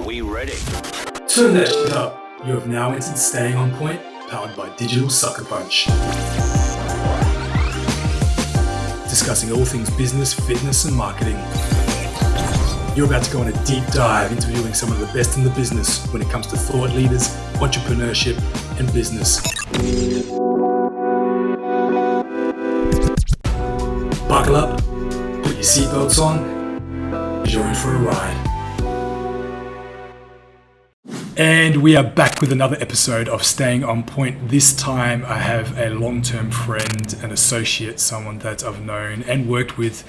we ready? Turn that shit up. You have now entered Staying on Point, powered by Digital Sucker Punch. Discussing all things business, fitness, and marketing. You're about to go on a deep dive interviewing some of the best in the business when it comes to thought leaders, entrepreneurship, and business. Buckle up, put your seatbelts on, you're in for a ride. And we are back with another episode of Staying on Point. This time I have a long-term friend, an associate, someone that I've known and worked with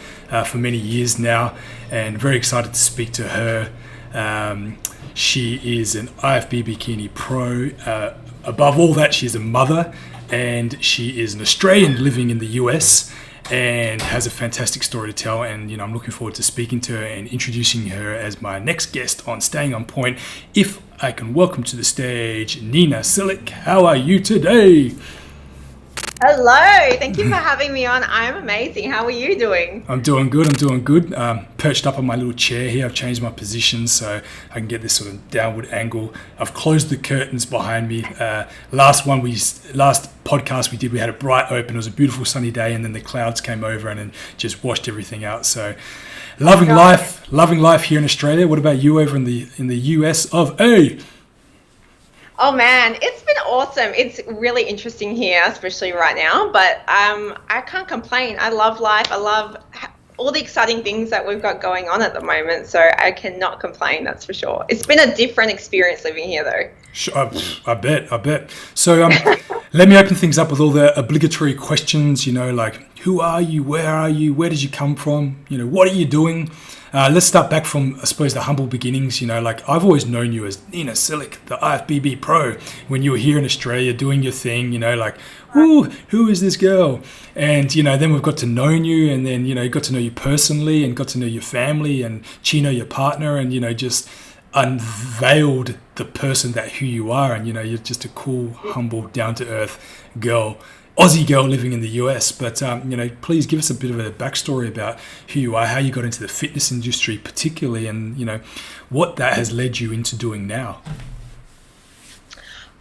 for many years now, and very excited to speak to her. She is an IFBB Bikini pro. Above all that, she's a mother, and she is an Australian living in the US and has a fantastic story to tell. And I'm looking forward to speaking to her and introducing her as my next guest on Staying on Point. If I can welcome to the stage Nina Silic. How are you today? Hello, thank you for having me on. I'm amazing. How are you doing? I'm doing good. Perched up on my little chair here. I've changed my position so I can get this sort of downward angle. I've closed the curtains behind me. Last podcast we did, we had it bright open. It was a beautiful sunny day, and then the clouds came over and then just washed everything out. So loving life here in Australia. What about you over in the US of A? Oh man, it's been awesome. It's really interesting here, especially right now, but I can't complain. I love life. I love all the exciting things that we've got going on at the moment, so I cannot complain, that's for sure. It's been a different experience living here though. Sure, I bet. So let me open things up with all the obligatory questions, like who are you, where did you come from, what are you doing? Let's start back from, I suppose, the humble beginnings. Like I've always known you as Nina Silic, the IFBB pro, when you were here in Australia doing your thing, like, ooh, who is this girl? And, then we've got to know you, and then, got to know you personally and got to know your family and Chino, your partner, and, just unveiled the person who you are. And, you're just a cool, humble, down-to-earth girl. Aussie girl living in the US, but please give us a bit of a backstory about who you are, how you got into the fitness industry particularly, and what that has led you into doing now.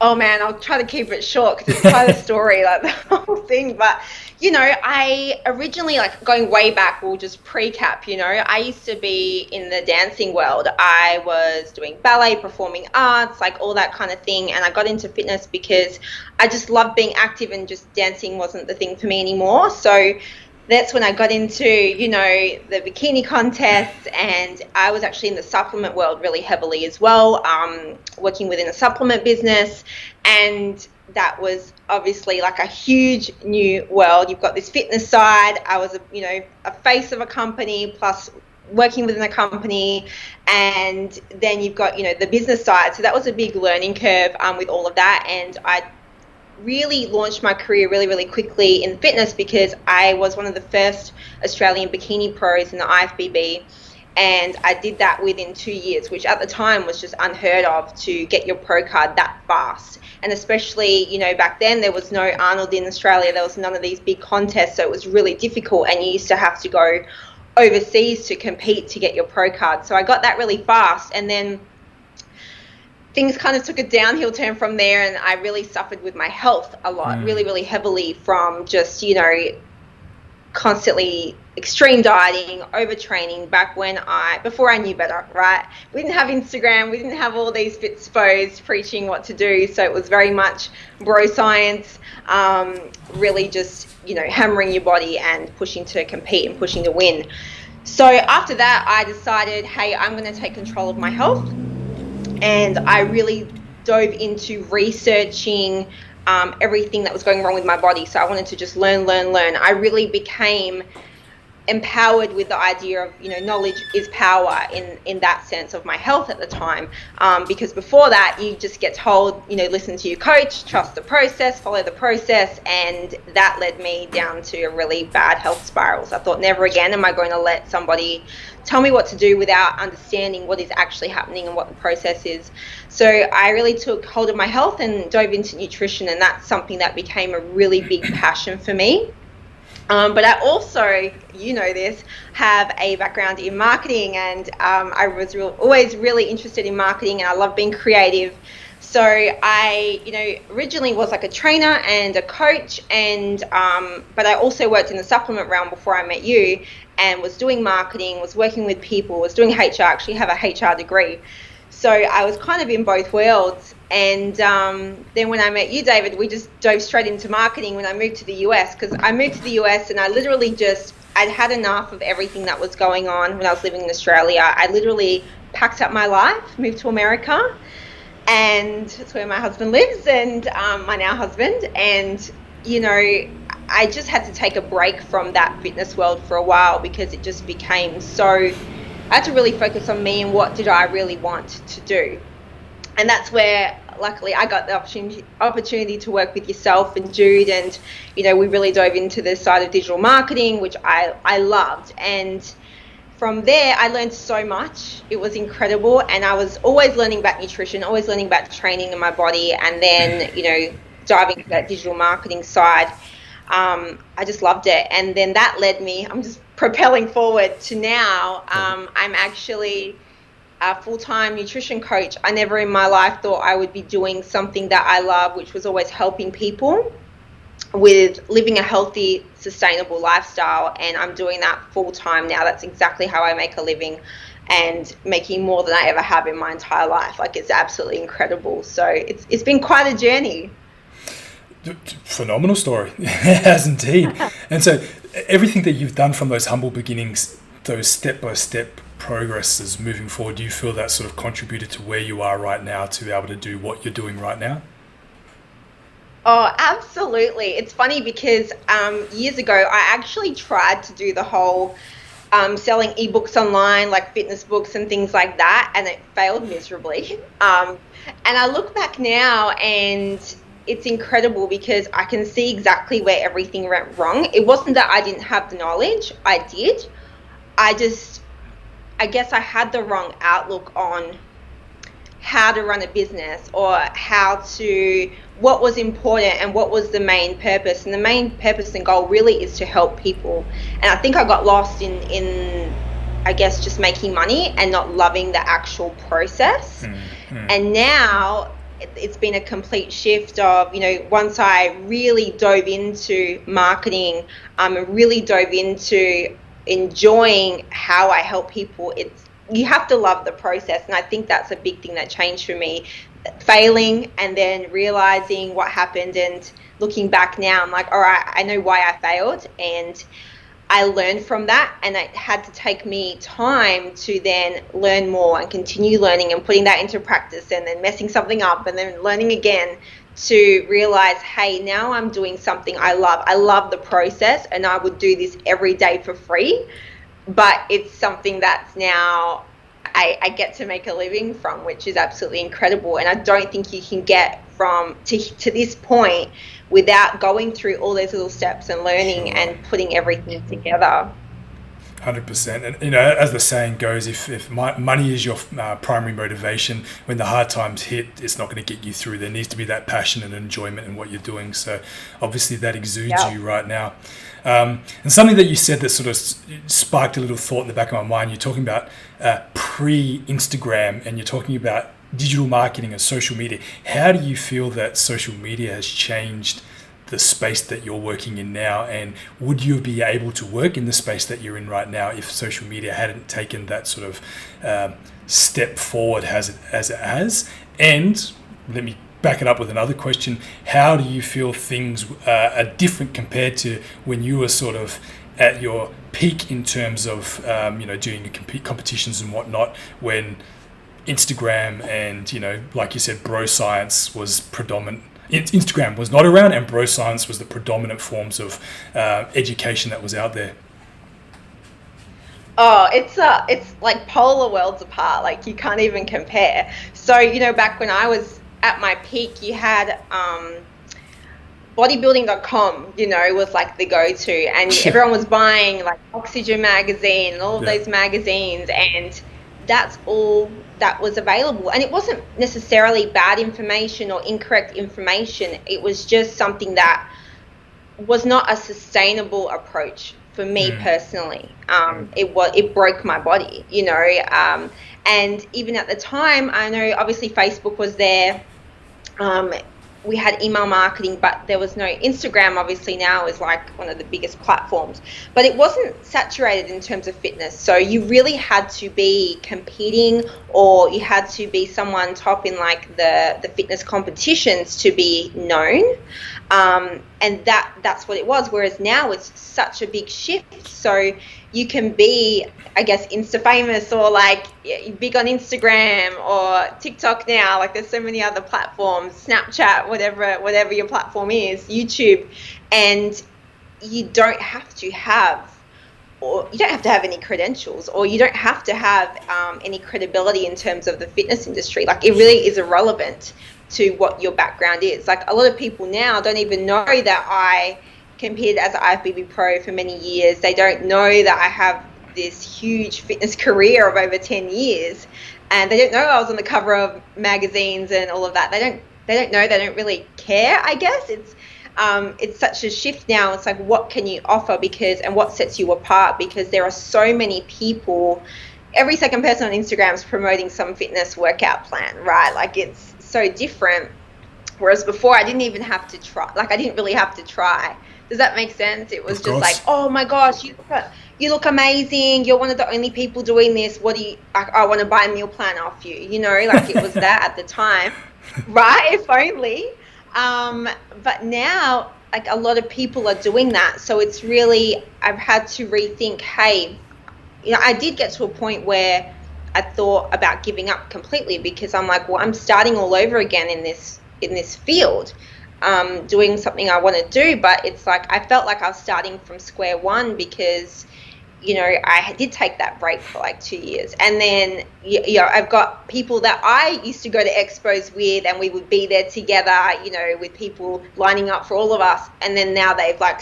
Oh man, I'll try to keep it short because it's quite a story, like the whole thing. But I originally, like going way back, we'll just pre-cap. I used to be in the dancing world. I was doing ballet, performing arts, like all that kind of thing. And I got into fitness because I just loved being active, and just dancing wasn't the thing for me anymore. So that's when I got into, the bikini contests, and I was actually in the supplement world really heavily as well, working within a supplement business. And that was obviously like a huge new world. You've got this fitness side. I was, a face of a company plus working within a company, and then you've got, the business side. So that was a big learning curve with all of that. And I really launched my career really, really quickly in fitness because I was one of the first Australian bikini pros in the IFBB, and I did that within 2 years, which at the time was just unheard of to get your pro card that fast. And especially, back then there was no Arnold in Australia, there was none of these big contests, so it was really difficult, and you used to have to go overseas to compete to get your pro card. So I got that really fast, and then things kind of took a downhill turn from there, and I really suffered with my health a lot, really, really heavily from just, constantly extreme dieting, overtraining before I knew better, right? We didn't have Instagram, we didn't have all these fit spos preaching what to do, so it was very much bro science, really just, hammering your body and pushing to compete and pushing to win. So after that, I decided, hey, I'm going to take control of my health. And I really dove into researching everything that was going wrong with my body. So I wanted to just learn. I really became empowered with the idea of, knowledge is power in that sense of my health at the time. Because before that, you just get told, listen to your coach, trust the process, follow the process. And that led me down to a really bad health spiral. So I thought, never again am I going to let somebody tell me what to do without understanding what is actually happening and what the process is. So I really took hold of my health and dove into nutrition, and that's something that became a really big passion for me. But I also, you know this, have a background in marketing, and I was always really interested in marketing, and I love being creative. So I, originally was like a trainer and a coach, and but I also worked in the supplement realm before I met you, and was doing marketing, was working with people, was doing HR. Actually, have a HR degree. So I was kind of in both worlds. And then when I met you, David, we just dove straight into marketing when I moved to the US, because I moved to the US and I literally I'd had enough of everything that was going on when I was living in Australia. I literally packed up my life, moved to America, and that's where my husband lives, and my now husband. And, I just had to take a break from that fitness world for a while, because it just became I had to really focus on me and what did I really want to do. And that's where, luckily, I got the opportunity to work with yourself and Jude, and we really dove into the side of digital marketing, which I loved. And from there, I learned so much. It was incredible, and I was always learning about nutrition, always learning about training in my body, and then diving into that digital marketing side. I just loved it, and then that led me. I'm just propelling forward to now. I'm actually a full-time nutrition coach. I never in my life thought I would be doing something that I love, which was always helping people with living a healthy, sustainable lifestyle, and I'm doing that full-time now. That's exactly how I make a living, and making more than I ever have in my entire life. Like, it's absolutely incredible. So it's been quite a journey. Phenomenal story. It has indeed. And so everything that you've done from those humble beginnings, those step-by-step progresses moving forward, do you feel that sort of contributed to where you are right now to be able to do what you're doing right now? Oh, absolutely. It's funny because years ago, I actually tried to do the whole selling ebooks online, like fitness books and things like that, and it failed miserably. And I look back now, and it's incredible because I can see exactly where everything went wrong. It wasn't that I didn't have the knowledge. I did. I guess I had the wrong outlook on how to run a business, or what was important and what was the main purpose. And the main purpose and goal really is to help people. And I think I got lost in I guess, just making money and not loving the actual process. And now it's been a complete shift of, once I really dove into marketing, and really dove into enjoying how I help people, you have to love the process. And I think that's a big thing that changed for me. Failing and then realizing what happened, and looking back now, I'm like, all right, I know why I failed, and I learned from that, and it had to take me time to then learn more and continue learning and putting that into practice, and then messing something up and then learning again, to realize, hey, now I'm doing something I love. I love the process, and I would do this every day for free, but it's something that's now I get to make a living from, which is absolutely incredible. And I don't think you can get to this point without going through all those little steps and learning. Sure. And putting everything together. 100%. And as the saying goes, if money is your primary motivation, when the hard times hit, it's not going to get you through. There needs to be that passion and enjoyment in what you're doing. So obviously that exudes you right now. And something that you said that sort of sparked a little thought in the back of my mind, you're talking about pre-Instagram, and you're talking about digital marketing and social media. How do you feel that social media has changed the space that you're working in now, and would you be able to work in the space that you're in right now if social media hadn't taken that sort of step forward as it has? And let me back it up with another question. How do you feel things are different compared to when you were sort of at your peak in terms of doing your competitions and whatnot, when Instagram and, like you said, bro science was predominant? Instagram was not around, and bro science was the predominant forms of education that was out there. Oh, it's like polar worlds apart. Like, you can't even compare. So, back when I was at my peak, you had bodybuilding.com, was like the go-to, and everyone was buying like Oxygen magazine and all of those magazines, and that's all that was available. And it wasn't necessarily bad information or incorrect information. It was just something that was not a sustainable approach for me personally. It broke my body, you know. And even at the time, I know obviously Facebook was there. We had email marketing, but there was no Instagram. Obviously now is like one of the biggest platforms, but it wasn't saturated in terms of fitness. So you really had to be competing, or you had to be someone top in like the fitness competitions to be known. And that's what it was. Whereas now it's such a big shift. So you can be, I guess, Insta famous, or like big on Instagram or TikTok now. Like there's so many other platforms, Snapchat, whatever your platform is, YouTube, and you don't have to have any credentials, or you don't have to have any credibility in terms of the fitness industry. Like it really is irrelevant to what your background is. Like a lot of people now don't even know that I competed as an IFBB pro for many years. They don't know that I have this huge fitness career of over 10 years, and they don't know I was on the cover of magazines and all of that. They don't know, they don't really care, I guess. It's such a shift now. It's like, what can you offer, and what sets you apart, because there are so many people. Every second person on Instagram is promoting some fitness workout plan, right? Like it's so different. Whereas before I didn't even have to try. Like I didn't really have to try. Does that make sense? It was just like, oh my gosh, you look amazing. You're one of the only people doing this. I want to buy a meal plan off you. You know, like it was that at the time, right? If only. But now, like a lot of people are doing that. So it's really, I've had to rethink, hey, you know, I did get to a point where I thought about giving up completely, because I'm like, well, I'm starting all over again in this field, doing something I want to do. But it's like, I felt like I was starting from square one, because, you know, I did take that break for like 2 years. And then, you know, I've got people that I used to go to expos with, and we would be there together, you know, with people lining up for all of us. And then now they've like,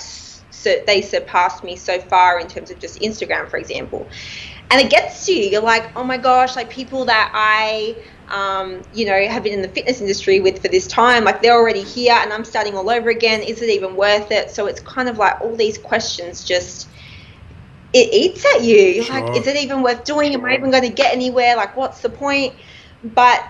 they surpassed me so far in terms of just Instagram, for example. And it gets to you. You're like, oh my gosh, like people that I, you know, have been in the fitness industry with for this time, like they're already here and I'm starting all over again. Is it even worth it? So it's kind of like all these questions just, it eats at you. You're Sure. like, is it even worth doing? Am I even going to get anywhere? Like, what's the point? But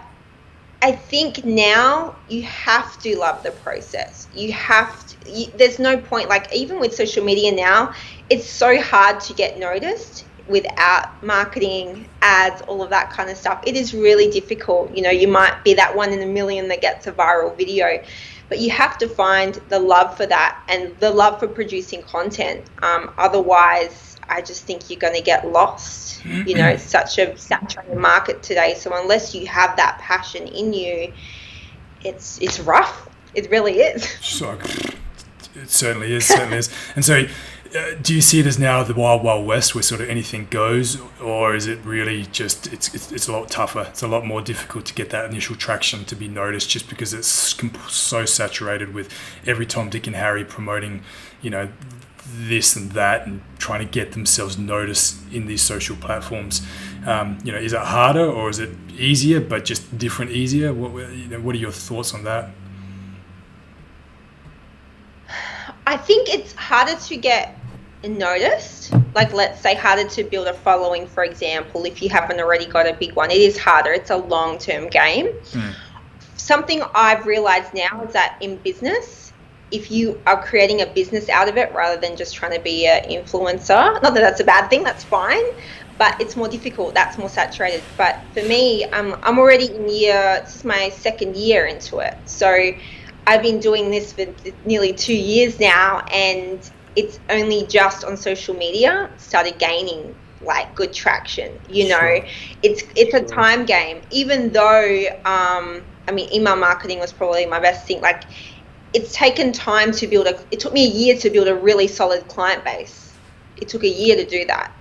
I think now you have to love the process. You have to, there's no point, like even with social media now, it's so hard to get noticed without marketing, ads, all of that kind of stuff. It is really difficult. You know, you might be that one in a million that gets a viral video, but you have to find the love for that and the love for producing content. Otherwise, I just think you're going to get lost. You know, it's such a saturated market today. So unless you have that passion in you, it's rough. It really is. So it certainly is. And so, do you see it as now the wild, wild west, where sort of anything goes, or is it really just it's a lot tougher? It's a lot more difficult to get that initial traction to be noticed, just because it's so saturated with every Tom, Dick, and Harry promoting, you know, this and that, and trying to get themselves noticed in these social platforms. You know, is it harder, or is it easier, but just different easier? What are your thoughts on that? I think it's harder to get noticed. Like, let's say harder to build a following, for example, if you haven't already got a big one. It is harder. It's a long-term game. Something I've realized now is that in business, if you are creating a business out of it rather than just trying to be an influencer, not that that's a bad thing, that's fine, but it's more difficult. That's more saturated. But for me, I'm already this is my second year into it. So I've been doing this for nearly 2 years now, and it's only just on social media started gaining like good traction. You know, it's a time game. Even though I mean, email marketing was probably my best thing. Like, it's taken time to build it took me a year to build a really solid client base. It took a year to do that.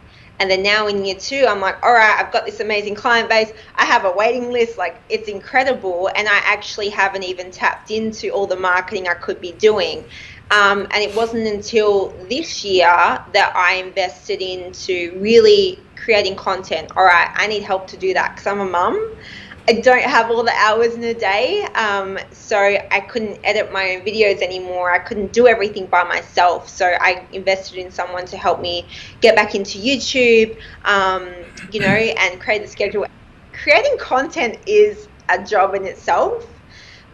And then now in year 2, I'm like, all right, I've got this amazing client base. I have a waiting list. Like, it's incredible. And I actually haven't even tapped into all the marketing I could be doing. And it wasn't until this year that I invested into really creating content. All right, I need help to do that because I'm a mum. I don't have all the hours in a day, so I couldn't edit my own videos anymore. I couldn't do everything by myself, so I invested in someone to help me get back into YouTube, and create a schedule. Creating content is a job in itself,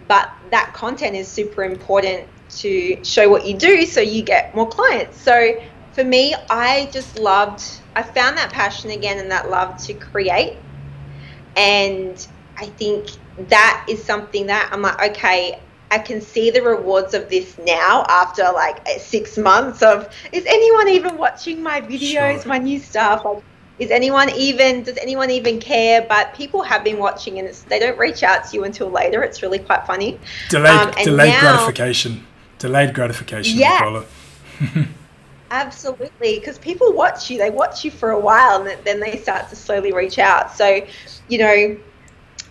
but that content is super important to show what you do so you get more clients. So for me, I found that passion again and that love to create. And I think that is something that I'm like, okay, I can see the rewards of this now after like 6 months of, is anyone even watching my videos, Sure. my new stuff? Like, does anyone even care? But people have been watching and they don't reach out to you until later. It's really quite funny. Delayed now, gratification. Delayed gratification, we yeah, call it. absolutely. Because people watch you. They watch you for a while and then they start to slowly reach out. So,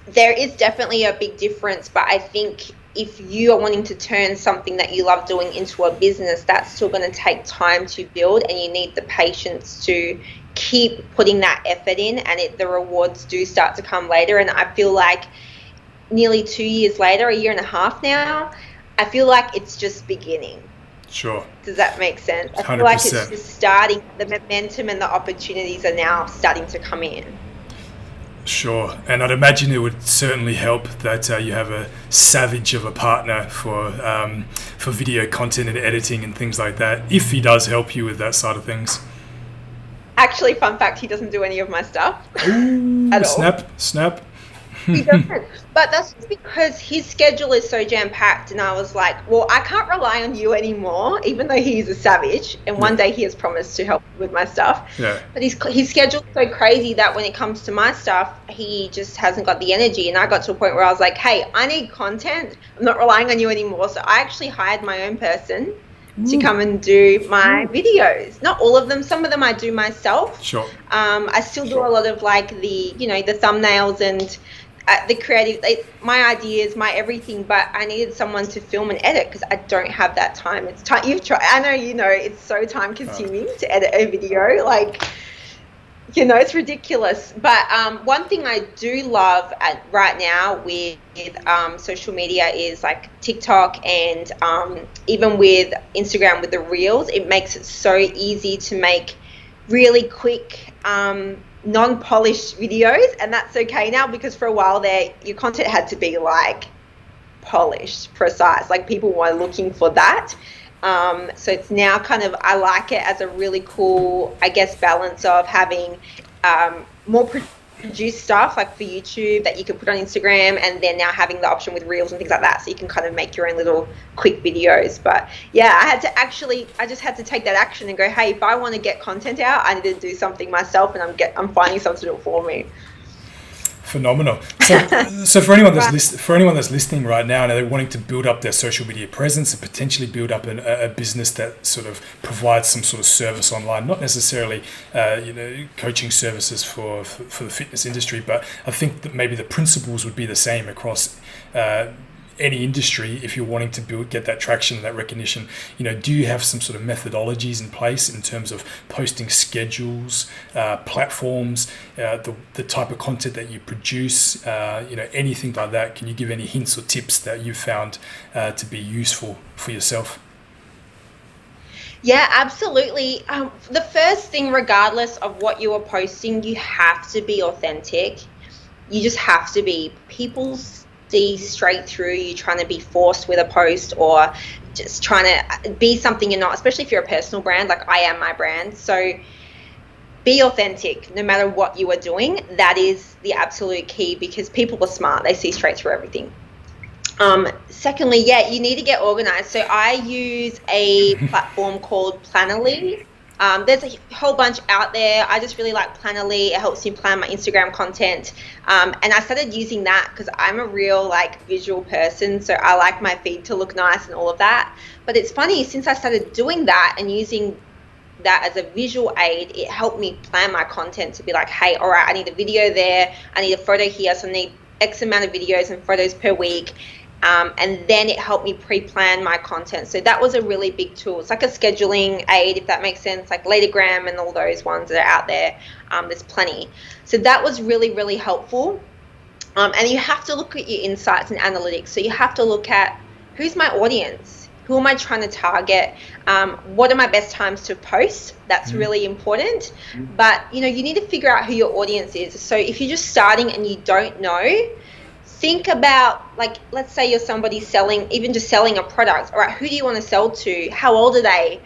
there is definitely a big difference, but I think if you are wanting to turn something that you love doing into a business, that's still going to take time to build, and you need the patience to keep putting that effort in, and the rewards do start to come later. And I feel like nearly 2 years later, a year and a half now, I feel like it's just beginning. Sure. Does that make sense? I 100%. feel like it's just starting. The momentum and the opportunities are now starting to come in. Sure, and I'd imagine it would certainly help that you have a savage of a partner for video content and editing and things like that, if he does help you with that side of things. Actually, fun fact, he doesn't do any of my stuff. Ooh, at all. Snap. He doesn't. But that's just because his schedule is so jam-packed, and I was like, well, I can't rely on you anymore, even though he's a savage, and one day he has promised to help with my stuff. Yeah. But his schedule's so crazy that when it comes to my stuff, he just hasn't got the energy. And I got to a point where I was like, hey, I need content. I'm not relying on you anymore. So I actually hired my own person to come and do my videos. Not all of them. Some of them I do myself. Sure. I still do a lot of like the thumbnails and the creative, my ideas, my everything, but I needed someone to film and edit because I don't have that time. It's time. You've tried. I know it's so time consuming to edit a video. Like, it's ridiculous. But one thing I do love right now with social media is like TikTok and even with Instagram with the Reels. It makes it so easy to make really quick non-polished videos, and that's okay now, because for a while there your content had to be like polished, precise, like people were looking for that. So it's now kind of, I like it as a really cool, I guess, balance of having more produced stuff like for YouTube that you can put on Instagram, and then now having the option with Reels and things like that, so you can kind of make your own little quick videos. But yeah, I just had to take that action and go, hey, if I want to get content out, I need to do something myself, and I'm finding someone to do it for me. Phenomenal. So for anyone that's listening right now and they're wanting to build up their social media presence and potentially build up a business that sort of provides some sort of service online, not necessarily coaching services for the fitness industry, but I think that maybe the principles would be the same across any industry. If you're wanting to get that traction and that recognition, do you have some sort of methodologies in place in terms of posting schedules, platforms, the type of content that you produce, anything like that? Can you give any hints or tips that you've found to be useful for yourself? Yeah, absolutely. The first thing, regardless of what you are posting, you have to be authentic. You just have to be. People see straight through you trying to be forced with a post or just trying to be something you're not, especially if you're a personal brand like I am my brand. So be authentic no matter what you are doing. That is the absolute key, because people are smart. They see straight through everything. Secondly, you need to get organized. So I use a platform called Plannerly. There's a whole bunch out there. I just really like Plannerly. It helps me plan my Instagram content. And I started using that because I'm a real visual person. So I like my feed to look nice and all of that. But it's funny, since I started doing that and using that as a visual aid, it helped me plan my content to be like, hey, all right, I need a video there. I need a photo here. So I need X amount of videos and photos per week. And then it helped me pre-plan my content. So that was a really big tool. It's like a scheduling aid, if that makes sense, like Latergram and all those ones that are out there. There's plenty. So that was really, really helpful. And you have to look at your insights and analytics. So you have to look at, who's my audience? Who am I trying to target? What are my best times to post? That's really important. But, you need to figure out who your audience is. So if you're just starting and you don't know, think about, like, let's say you're somebody selling a product. All right, who do you want to sell to? How old are they?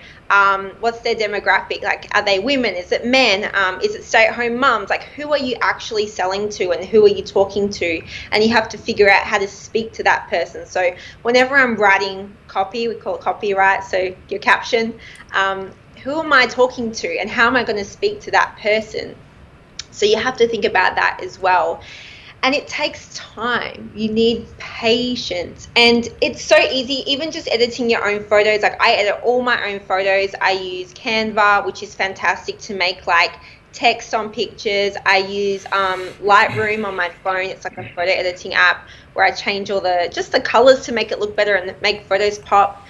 What's their demographic? Like, are they women? Is it men? Is it stay-at-home mums? Like, who are you actually selling to and who are you talking to? And you have to figure out how to speak to that person. So whenever I'm writing copy, we call it copyright, so your caption, who am I talking to and how am I going to speak to that person? So you have to think about that as well. And it takes time. You need patience. And it's so easy, even just editing your own photos. Like, I edit all my own photos. I use Canva, which is fantastic to make like text on pictures. I use Lightroom on my phone. It's like a photo editing app where I change all the colors to make it look better and make photos pop.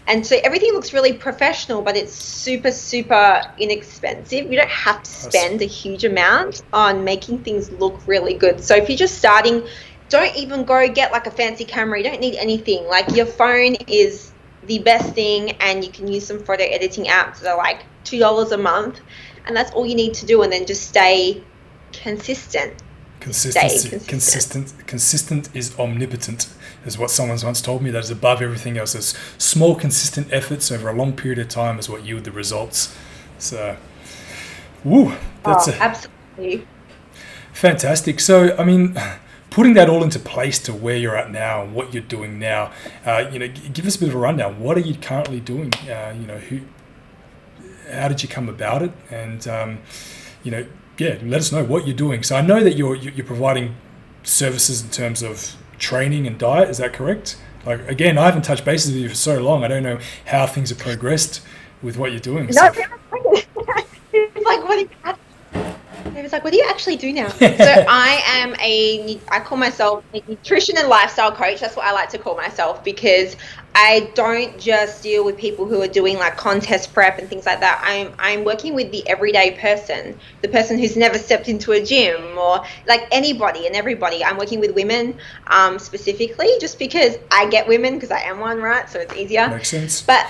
And so everything looks really professional, but it's super, super inexpensive. You don't have to spend a huge amount on making things look really good. So if you're just starting, don't even go get like a fancy camera. You don't need anything. Like, your phone is the best thing, and you can use some photo editing apps that are like $2 a month. And that's all you need to do. And then just stay consistent. Consistent is omnipotent, is what someone once told me. That is above everything else. As small, consistent efforts over a long period of time is what yield the results. So, that's absolutely fantastic. So, I mean, putting that all into place to where you're at now and what you're doing now, give us a bit of a rundown. What are you currently doing? How did you come about it? And let us know what you're doing. So I know that you're providing services in terms of training and diet. Is that correct? Like, again, I haven't touched bases with you for so long. I don't know how things have progressed with what you're doing. No, it's like, what do you actually do now? So I call myself a nutrition and lifestyle coach. That's what I like to call myself, because I don't just deal with people who are doing like contest prep and things like that. I'm working with the everyday person, the person who's never stepped into a gym, or like anybody and everybody. I'm working with women specifically, just because I get women, because I am one, right? So it's easier. Makes sense. But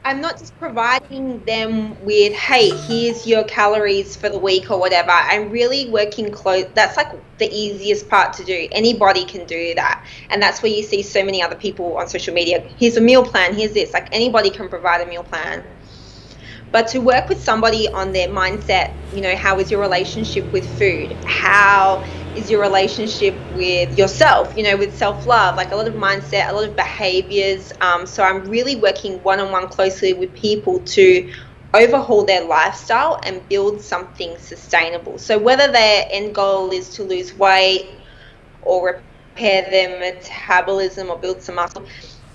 I'm not just providing them with, hey, here's your calories for the week or whatever. I'm really working close. That's like the easiest part to do. Anybody can do that. And that's where you see so many other people on social media. Here's a meal plan. Here's this. Like, anybody can provide a meal plan. But to work with somebody on their mindset, how is your relationship with food? How is your relationship with yourself, with self-love, like a lot of mindset, a lot of behaviors. So I'm really working one-on-one closely with people to overhaul their lifestyle and build something sustainable. So whether their end goal is to lose weight or repair their metabolism or build some muscle,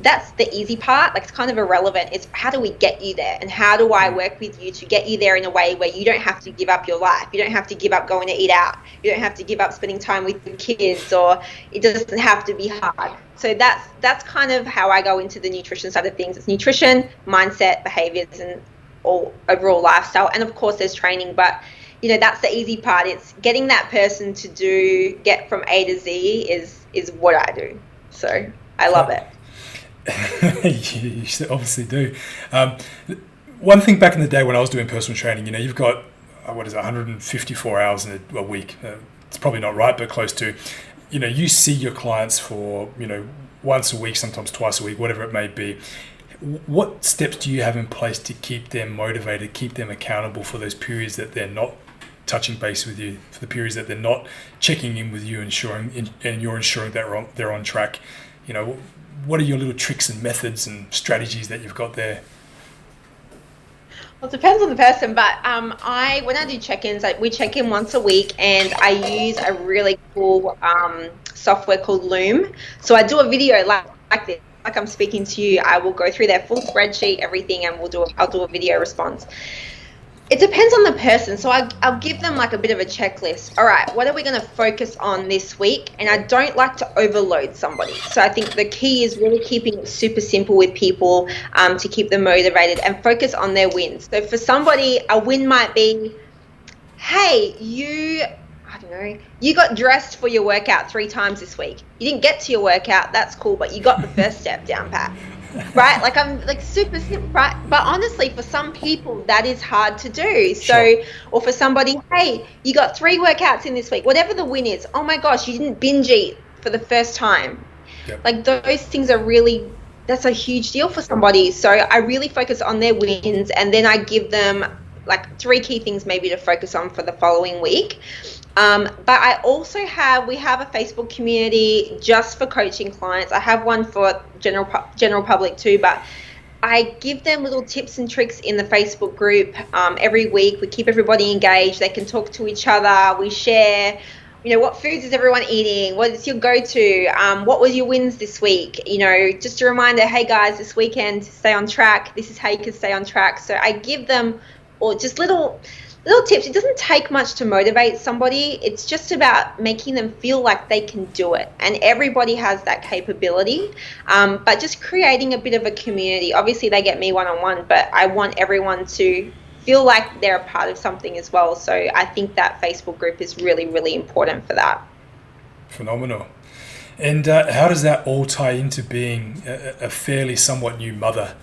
that's the easy part. Like, it's kind of irrelevant. It's how do we get you there, and how do I work with you to get you there in a way where you don't have to give up your life. You don't have to give up going to eat out. You don't have to give up spending time with your kids, or it doesn't have to be hard. So that's kind of how I go into the nutrition side of things. It's nutrition, mindset, behaviors, and all overall lifestyle. And of course there's training, but that's the easy part. It's getting that person to get from A to Z is what I do. So I love it. You obviously do. One thing back in the day when I was doing personal training, you've got 154 hours in a week. It's probably not right, but close to. You see your clients for once a week, sometimes twice a week, whatever it may be. What steps do you have in place to keep them motivated, keep them accountable for those periods that they're not touching base with you, for the periods that they're not checking in with you, and you're ensuring that they're on track? What are your little tricks and methods and strategies that you've got there? Well, it depends on the person, but when I do check-ins, we check in once a week, and I use a really cool software called Loom. So I do a video like this, like I'm speaking to you. I will go through their full spreadsheet, everything, and I'll do a video response. It depends on the person. So I'll give them like a bit of a checklist. All right, what are we going to focus on this week? And I don't like to overload somebody. So I think the key is really keeping it super simple with people to keep them motivated and focus on their wins. So for somebody, a win might be, hey, you got dressed for your workout 3 times this week. You didn't get to your workout, that's cool, but you got the first step down pat. Right? Like, I'm like super simple, right? But honestly, for some people, that is hard to do. So, Sure. or for somebody, hey, you got 3 workouts in this week, whatever the win is. Oh my gosh, you didn't binge eat for the first time. Yep. Like, those things are really, that's a huge deal for somebody. So I really focus on their wins, and then I give them like 3 key things maybe to focus on for the following week. But I also we have a Facebook community just for coaching clients. I have one for general public too, but I give them little tips and tricks in the Facebook group every week. We keep everybody engaged. They can talk to each other. We share, what foods is everyone eating? What is your go-to? What was your wins this week? Just a reminder, hey guys, this weekend, stay on track. This is how you can stay on track. So I give them just little tips. It doesn't take much to motivate somebody. It's just about making them feel like they can do it. And everybody has that capability. But just creating a bit of a community. Obviously, they get me one-on-one, but I want everyone to feel like they're a part of something as well. So I think that Facebook group is really, really important for that. Phenomenal. And how does that all tie into being a fairly somewhat new mother?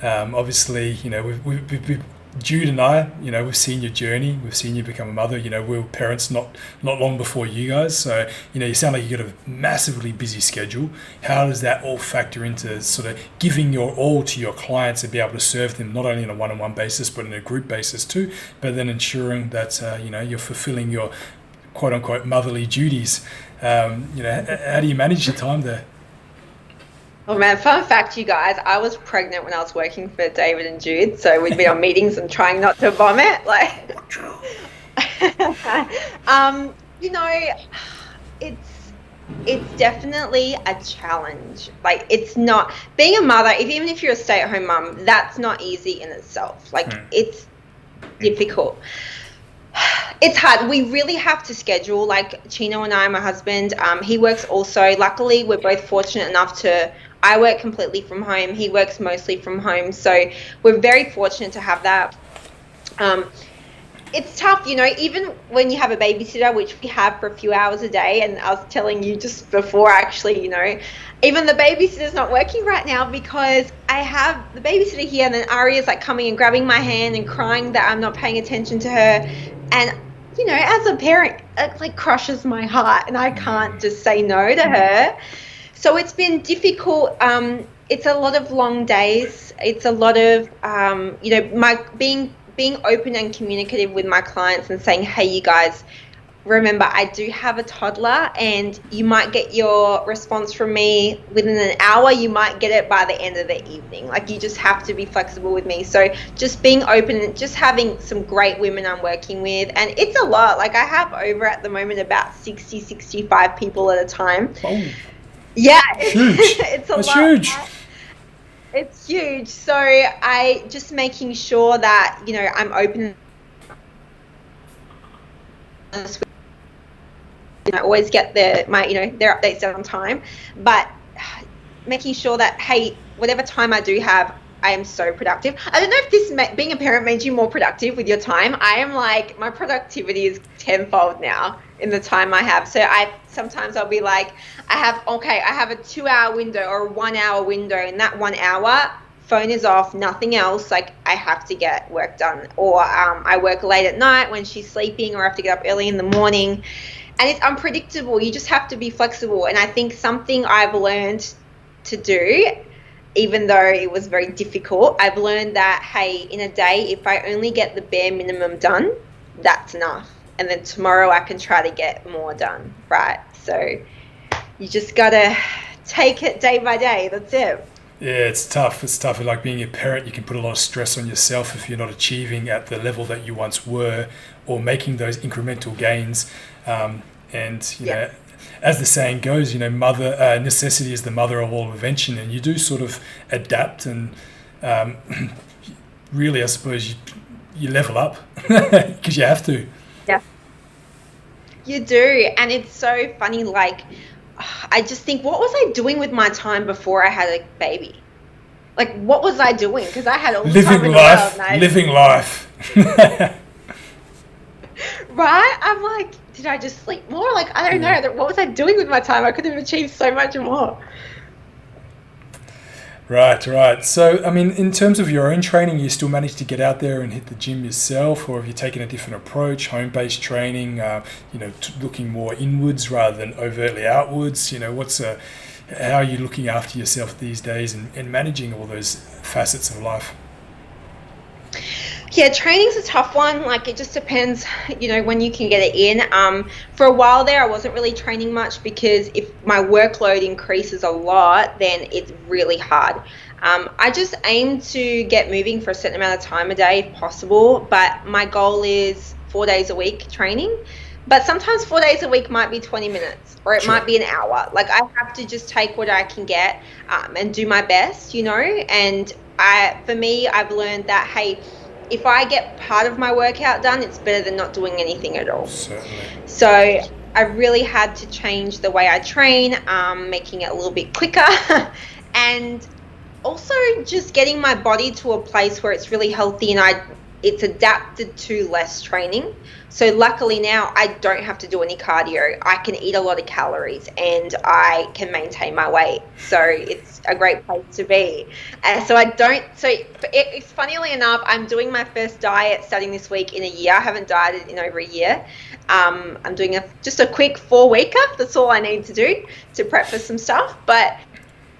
Obviously, we've Jude and I, we've seen your journey. We've seen you become a mother. We were parents not long before you guys. So, you sound like you've got a massively busy schedule. How does that all factor into sort of giving your all to your clients and be able to serve them not only on a one-on-one basis, but in a group basis too, but then ensuring that, you're fulfilling your quote-unquote motherly duties? How do you manage your time there? Oh man, fun fact, you guys, I was pregnant when I was working for David and Jude, so we'd be on meetings and trying not to vomit. It's definitely a challenge. Like, it's not, being a mother, even if you're a stay-at-home mum, that's not easy in itself. It's difficult. It's hard. We really have to schedule. Like, Chino and I, my husband, he works also. Luckily, we're both fortunate enough I work completely from home. He works mostly from home. So we're very fortunate to have that. It's tough, even when you have a babysitter, which we have for a few hours a day. And I was telling you just before, actually, even the babysitter's not working right now because I have the babysitter here, and then Aria's like coming and grabbing my hand and crying that I'm not paying attention to her. And, as a parent, it like crushes my heart, and I can't just say no to her. So it's been difficult. It's a lot of long days. It's a lot of, my being open and communicative with my clients and saying, hey, you guys, remember, I do have a toddler, and you might get your response from me within an hour. You might get it by the end of the evening. Like, you just have to be flexible with me. So just being open and just having some great women I'm working with. And it's a lot. Like, I have over at the moment about 65 people at a time. Oh. Yeah, it's a That's lot. Huge. It's huge. So I just making sure that, I'm open. I always get their updates on time, but making sure that, hey, whatever time I do have, I am so productive. I don't know if being a parent made you more productive with your time. I am like, my productivity is tenfold now in the time I have. So sometimes I'll be like, I have a 2-hour window or a 1-hour window. In that 1 hour, phone is off, nothing else. Like, I have to get work done. Or I work late at night when she's sleeping, or I have to get up early in the morning. And it's unpredictable. You just have to be flexible. And I think something I've learned to do, even though it was very difficult, I've learned that, hey, in a day, if I only get the bare minimum done, that's enough. And then tomorrow I can try to get more done, right? So you just got to take it day by day. That's it. Yeah, it's tough. It's tough. Like, being a parent, you can put a lot of stress on yourself if you're not achieving at the level that you once were, or making those incremental gains. As the saying goes, necessity is the mother of all invention, and you do sort of adapt and really, I suppose, you level up because you have to. Yeah, you do. And it's so funny, like, I just think, what was I doing with my time before I had a baby? Like, what was I doing? Because I had all the time in the world. Living life. Right? I'm like, did I just sleep more? Like, I don't know. What was I doing with my time? I could have achieved so much more. Right. So, I mean, in terms of your own training, you still manage to get out there and hit the gym yourself, or have you taken a different approach, home-based training, looking more inwards rather than overtly outwards? How are you looking after yourself these days and managing all those facets of life? Yeah, training's a tough one. Like, it just depends, when you can get it in. For a while there, I wasn't really training much because if my workload increases a lot, then it's really hard. I just aim to get moving for a certain amount of time a day if possible, but my goal is 4 days a week training. But sometimes 4 days a week might be 20 minutes or it might be an hour. Like, I have to just take what I can get and do my best, And for me, I've learned that, hey, if I get part of my workout done, it's better than not doing anything at all. Certainly. So I really had to change the way I train, making it a little bit quicker and also just getting my body to a place where it's really healthy and it's adapted to less training. So luckily now I don't have to do any cardio. I can eat a lot of calories and I can maintain my weight. So it's a great place to be. So it's funnily enough, I'm doing my first diet starting this week in a year. I haven't dieted in over a year. I'm doing just a quick 4-weeker. That's all I need to do to prep for some stuff. But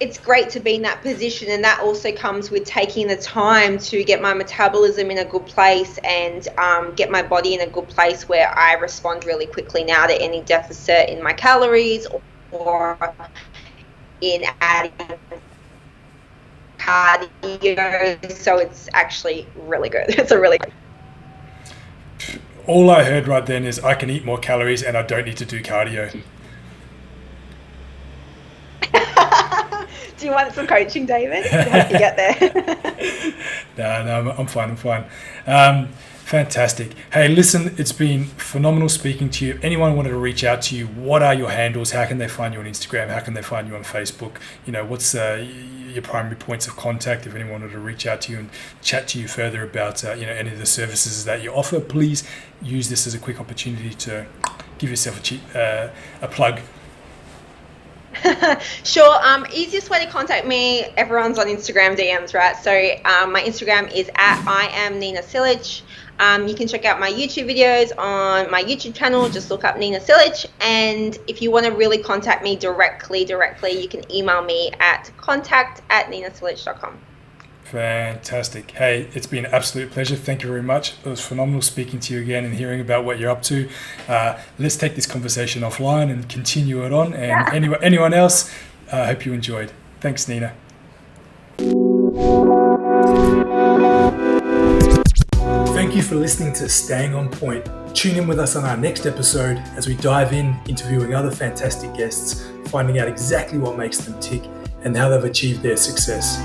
it's great to be in that position, and that also comes with taking the time to get my metabolism in a good place and get my body in a good place where I respond really quickly now to any deficit in my calories or in adding cardio. So it's actually really good. It's a really good. All I heard right then is I can eat more calories and I don't need to do cardio. Do you want some coaching, David? How do you get there? No, I'm fine. Fantastic. Hey, listen, it's been phenomenal speaking to you. If anyone wanted to reach out to you, what are your handles? How can they find you on Instagram? How can they find you on Facebook? What's your primary points of contact? If anyone wanted to reach out to you and chat to you further about any of the services that you offer, please use this as a quick opportunity to give yourself a plug. Sure. Easiest way to contact me, everyone's on Instagram DMs, right? So my Instagram is at I am Nina Silic. You can check out my YouTube videos on my YouTube channel. Just look up Nina Silic. And if you want to really contact me directly, you can email me at contact@ninasilic.com. Fantastic. Hey, it's been an absolute pleasure. Thank you very much. It was phenomenal speaking to you again and hearing about what you're up to. Let's take this conversation offline and continue it on. And anyone else, I hope you enjoyed. Thanks, Nina. Thank you for listening to Staying on Point. Tune in with us on our next episode as we dive in, interviewing other fantastic guests, finding out exactly what makes them tick and how they've achieved their success.